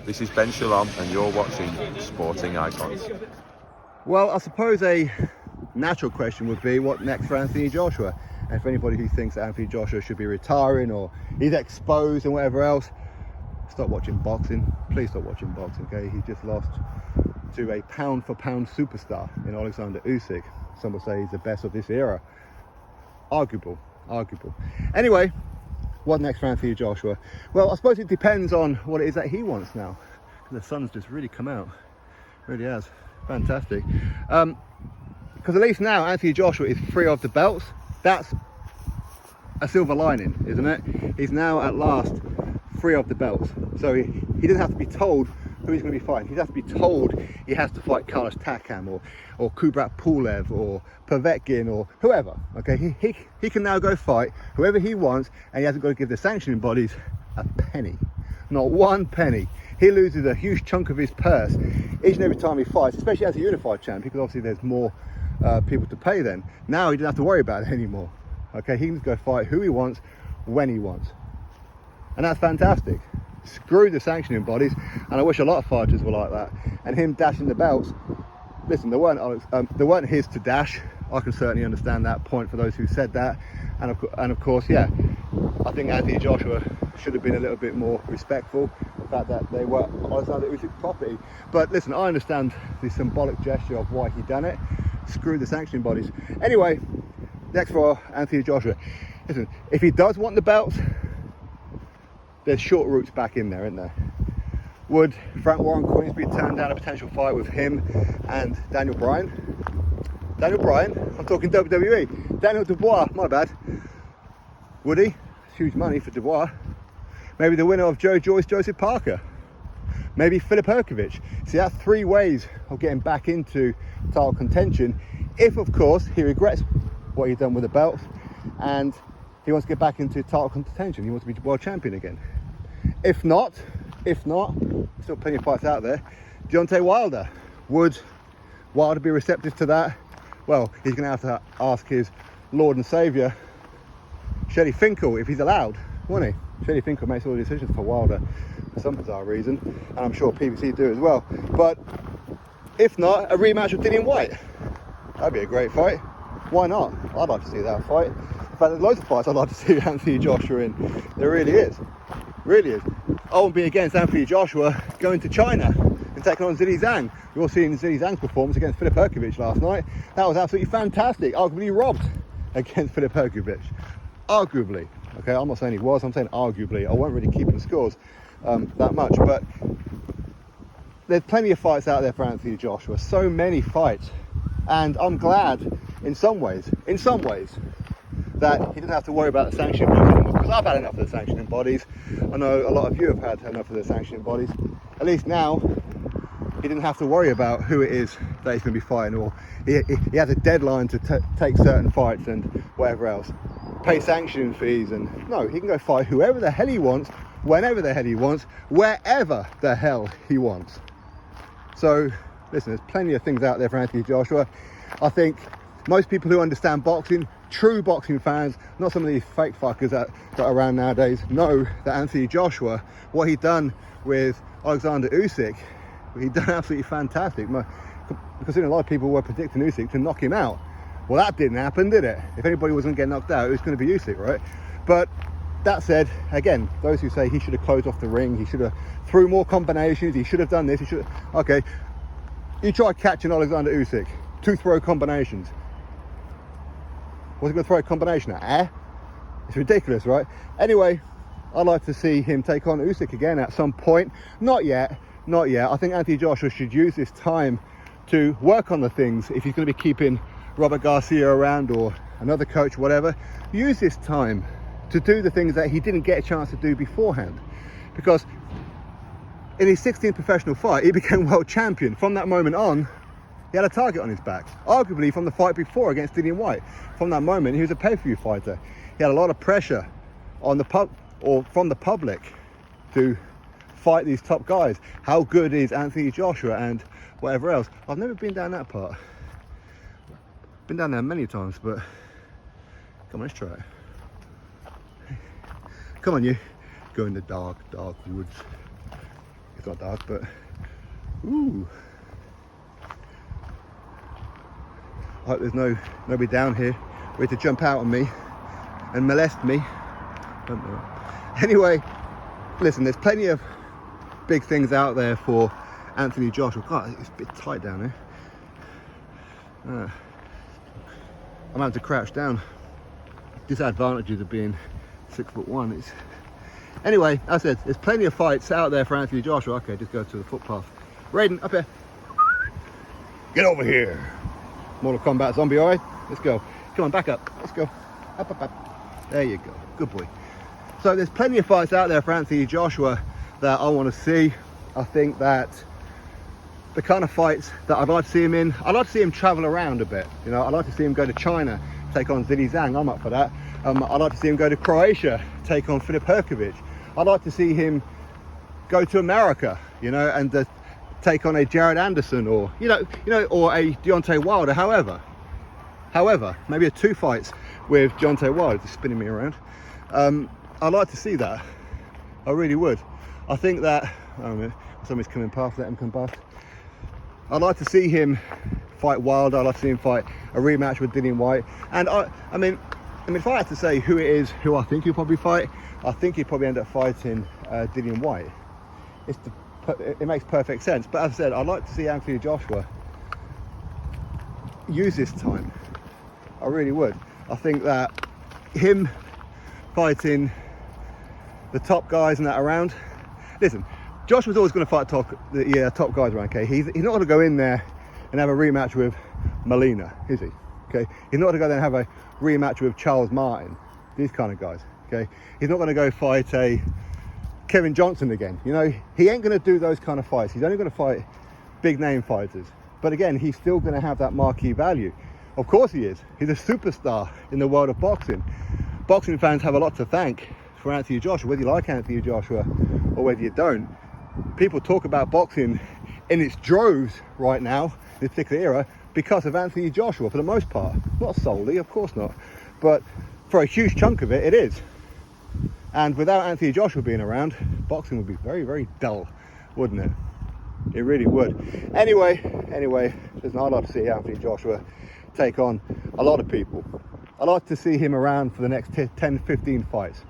This is Ben Shalom and you're watching Sporting Icons. Well, I suppose a natural question would be what next for Anthony Joshua? And for anybody who thinks that Anthony Joshua should be retiring or he's exposed and whatever else, stop watching boxing. Please stop watching boxing, okay? He just lost to a pound for pound superstar in Alexander Usyk. Some will say he's the best of this era. Arguable. Anyway, what next for Anthony Joshua? Well, I suppose it depends on what it is that he wants now. The sun's just really come out. Really has. Fantastic. Because at least now Anthony Joshua is free of the belts. That's a silver lining, isn't it? He's now at last free of the belts. So he doesn't have to be told who he's going to be fighting. He doesn't have to be told he has to fight Carlos Takam or Kubrat Pulev or Povetkin or whoever. Okay, he can now go fight whoever he wants, and he hasn't got to give the sanctioning bodies a penny. Not one penny. He loses a huge chunk of his purse each and every time he fights, especially as a unified champ, because obviously there's more people to pay then. Now he doesn't have to worry about it anymore. Okay, he can just go fight who he wants, when he wants. And that's fantastic. Screw the sanctioning bodies, and I wish a lot of fighters were like that. And him dashing the belts, listen, they weren't his to dash. I can certainly understand that point for those who said that. And of course, yeah, I think Anthony Joshua should have been a little bit more respectful. The fact that they were Alexander Usyk's property. But listen, I understand the symbolic gesture of why he done it. Screw the sanctioning bodies. Anyway, next for Anthony Joshua. Listen, if he does want the belts, there's short routes back in there, isn't there? Would Frank Warren Queensberry turn down a potential fight with him and Daniel Bryan? I'm talking WWE. Daniel Dubois, my bad. Would he? Huge money for Dubois. Maybe the winner of Joe Joyce, Joseph Parker. Maybe Filip Herkovich. See, that's three ways of getting back into title contention. If, of course, he regrets what he's done with the belts and he wants to get back into title contention. He wants to be world champion again. If not, still plenty of fights out there. Deontay Wilder. Would Wilder be receptive to that? Well, he's going to have to ask his Lord and Saviour, Shelly Finkel, if he's allowed, won't he? Shelly Finkel makes all the decisions for Wilder for some bizarre reason, and I'm sure PBC do as well. But if not, a rematch with Dillian White. That'd be a great fight. Why not? I'd like to see that fight. In fact, there's loads of fights I'd like to see Anthony Joshua in. There really is. I won't be against Anthony Joshua going to China and taking on Zhilei Zhang. We've all seen Zhilei Zhang's performance against Filip Herkovich last night. That was absolutely fantastic. Arguably robbed against Filip Herkovich. Arguably. Okay, I'm not saying he was, I'm saying arguably. I won't really keep in scores that much, but there's plenty of fights out there for Anthony Joshua. So many fights. And I'm glad in some ways, that he doesn't have to worry about the sanctioning bodies anymore, because I've had enough of the sanctioning bodies. I know a lot of you have had enough of the sanctioning bodies. At least now he didn't have to worry about who it is that he's going to be fighting, or he has a deadline to take certain fights and whatever else, pay sanctioning fees, and no, he can go fight whoever the hell he wants, whenever the hell he wants, wherever the hell he wants. So listen, there's plenty of things out there for Anthony Joshua. I think most people who understand boxing, true boxing fans, not some of these fake fuckers that are around nowadays, know that Anthony Joshua, what he done with Alexander Usyk, he done absolutely fantastic. Considering a lot of people were predicting Usyk to knock him out. Well, that didn't happen, did it? If anybody was going to get knocked out, it was going to be Usyk, right? But that said, again, those who say he should have closed off the ring, he should have threw more combinations, he should have done this, he should have... Okay, you try catching Alexander Usyk, 2 throw combinations. What's he going to throw a combination at? It's ridiculous, right? Anyway, I'd like to see him take on Usyk again at some point. Not yet. I think Anthony Joshua should use this time to work on the things. If he's going to be keeping Robert Garcia around or another coach, whatever, use this time to do the things that he didn't get a chance to do beforehand. Because in his 16th professional fight, he became world champion. From that moment on, he had a target on his back. Arguably from the fight before against Dillian White. From that moment, he was a pay-per-view fighter. He had a lot of pressure on from the public to fight these top guys. How good is Anthony Joshua and whatever else? I've never been down that part. Been down there many times, but come on, let's try it. Come on, you. Go in the dark woods. got dark, but ooh. I hope there's nobody down here ready to jump out on me and molest me. Don't know. Anyway, listen, there's plenty of big things out there for Anthony Joshua. God, it's a bit tight down here. I'm having to crouch down. Disadvantages of being 6'1". Anyway, as I said, there's plenty of fights out there for Anthony Joshua. Okay, just go to the footpath. Raiden, up here. Get over here. Mortal Kombat zombie, all right? Let's go. Come on, back up. Let's go. Up, up, up. There you go. Good boy. So there's plenty of fights out there for Anthony Joshua that I want to see. I think that the kind of fights that I'd like to see him in, I'd like to see him travel around a bit. You know, I'd like to see him go to China, take on Zhilei Zhang. I'm up for that. I'd like to see him go to Croatia, take on Filip Hrgović. I'd like to see him go to America, you know, and take on a Jared Anderson or or a Deontay Wilder. However, maybe 2 fights with Deontay Wilder. Just spinning me around. I'd like to see that. I really would. I think that somebody's coming past. Let him come past. I'd like to see him fight Wilder. I'd like to see him fight a rematch with Dillian Whyte. And I mean, if I had to say who it is, who I think he'll probably fight, I think he'd probably end up fighting Dillian Whyte. It makes perfect sense. But as I said, I'd like to see Anthony Joshua use this time. I really would. I think that him fighting the top guys and that around. Listen, Joshua's always going to fight top guys around. Okay, he's not going to go in there and have a rematch with Molina, is he? Okay, he's not going to go there and have a rematch with Charles Martin, these kind of guys. Okay, he's not going to go fight a Kevin Johnson again. You know, he ain't going to do those kind of fights. He's only going to fight big name fighters. But again, he's still going to have that marquee value. Of course he is. He's a superstar in the world of boxing. Boxing fans have a lot to thank for Anthony Joshua, whether you like Anthony Joshua or whether you don't. People talk about boxing in its droves right now, in this particular era, because of Anthony Joshua for the most part. Not solely, of course not. But for a huge chunk of it, it is. And without Anthony Joshua being around, boxing would be very, very dull, wouldn't it? It really would. Anyway, listen, I'd like to see Anthony Joshua take on a lot of people. I'd like to see him around for the next 10, 15 fights.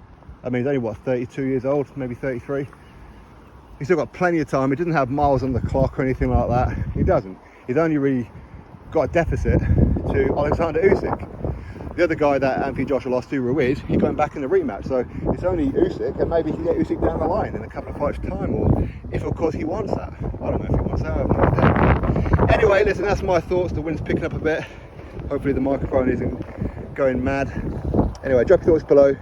I mean, he's only, what, 32 years old, maybe 33? He's still got plenty of time. He doesn't have miles on the clock or anything like that. He doesn't. He's only really got a deficit to Alexander Usyk. The other guy that Anthony Joshua lost to, Ruiz, he's going back in the rematch. So it's only Usyk, and maybe he can get Usyk down the line in a couple of fights' time, or if, of course, he wants that. I don't know if he wants that. I have no idea. Anyway, listen, that's my thoughts. The wind's picking up a bit. Hopefully the microphone isn't going mad. Anyway, drop your thoughts below.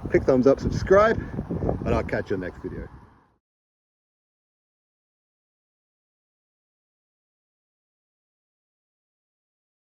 Click thumbs up, subscribe, and I'll catch you in the next video.